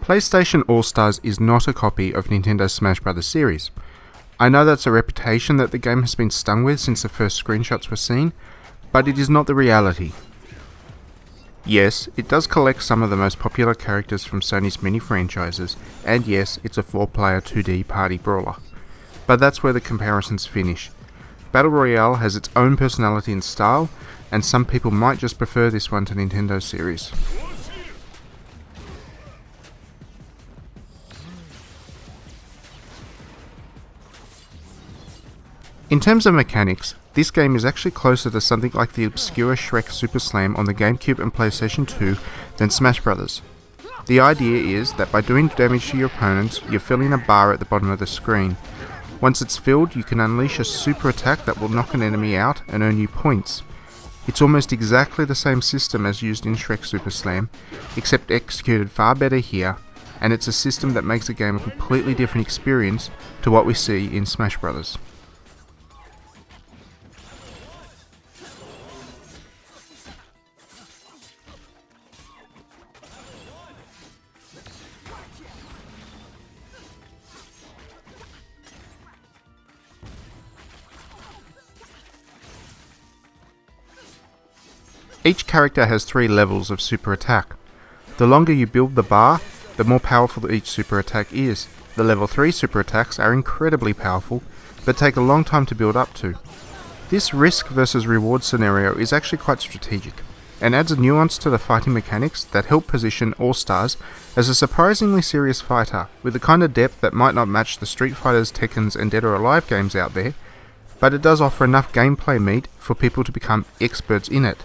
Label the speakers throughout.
Speaker 1: PlayStation All-Stars is not a copy of Nintendo's Smash Bros. Series. I know that's a reputation that the game has been stung with since the first screenshots were seen, but it is not the reality. Yes, it does collect some of the most popular characters from Sony's many franchises, and yes, it's a 4-player 2D party brawler. But that's where the comparisons finish. Battle Royale has its own personality and style, and some people might just prefer this one to Nintendo's series. In terms of mechanics, this game is actually closer to something like the obscure Shrek Super Slam on the GameCube and PlayStation 2 than Smash Bros. The idea is that by doing damage to your opponents, you're filling a bar at the bottom of the screen. Once it's filled, you can unleash a super attack that will knock an enemy out and earn you points. It's almost exactly the same system as used in Shrek Super Slam, except executed far better here, and it's a system that makes the game a completely different experience to what we see in Smash Bros. Each character has 3 levels of super attack. The longer you build the bar, the more powerful each super attack is. The level 3 super attacks are incredibly powerful, but take a long time to build up to. This risk versus reward scenario is actually quite strategic, and adds a nuance to the fighting mechanics that help position All-Stars as a surprisingly serious fighter, with the kind of depth that might not match the Street Fighters, Tekkens and Dead or Alive games out there, but it does offer enough gameplay meat for people to become experts in it.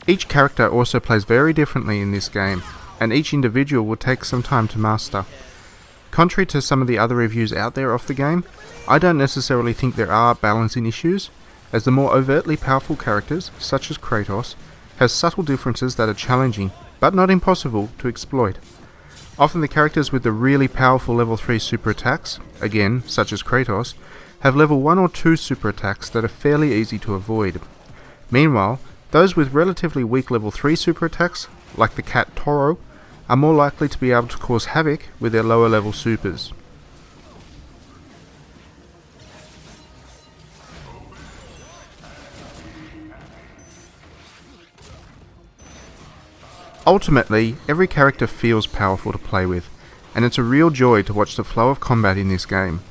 Speaker 1: Each character also plays very differently in this game, and each individual will take some time to master. Contrary to some of the other reviews out there of the game, I don't necessarily think there are balancing issues, as the more overtly powerful characters, such as Kratos, has subtle differences that are challenging, but not impossible, to exploit. Often the characters with the really powerful level 3 super attacks, again, such as Kratos, have level 1 or 2 super attacks that are fairly easy to avoid. Meanwhile, those with relatively weak level 3 super attacks, like the cat Toro, are more likely to be able to cause havoc with their lower level supers. Ultimately, every character feels powerful to play with, and it's a real joy to watch the flow of combat in this game.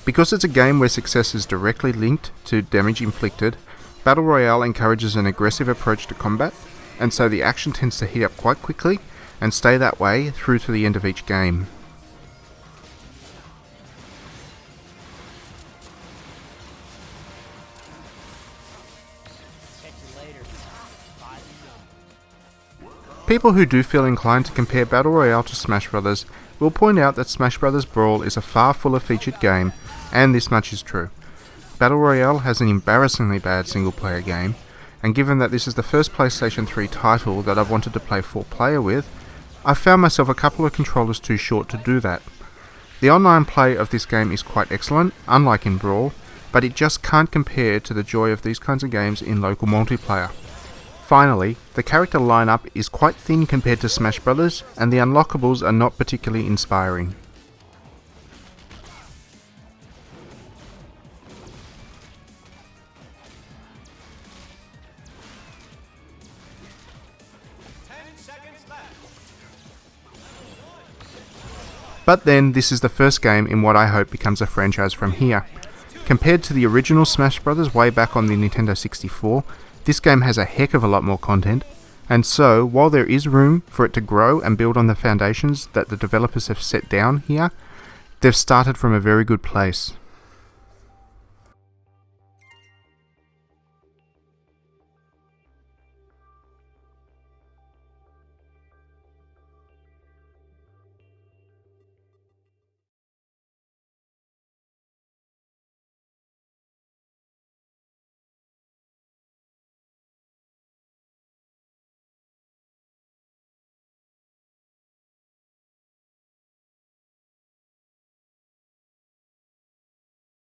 Speaker 1: Because it's a game where success is directly linked to damage inflicted, Battle Royale encourages an aggressive approach to combat, and so the action tends to heat up quite quickly and stay that way through to the end of each game. People who do feel inclined to compare Battle Royale to Smash Bros. Will point out that Smash Bros. Brawl is a far fuller featured game, and this much is true. Battle Royale has an embarrassingly bad single-player game, and given that this is the first PlayStation 3 title that I've wanted to play 4-player with, I've found myself a couple of controllers too short to do that. The online play of this game is quite excellent, unlike in Brawl, but it just can't compare to the joy of these kinds of games in local multiplayer. Finally, the character lineup is quite thin compared to Smash Bros, and the unlockables are not particularly inspiring. But then, this is the first game in what I hope becomes a franchise from here. Compared to the original Smash Bros. Way back on the Nintendo 64, this game has a heck of a lot more content, and so, while there is room for it to grow and build on the foundations that the developers have set down here, they've started from a very good place.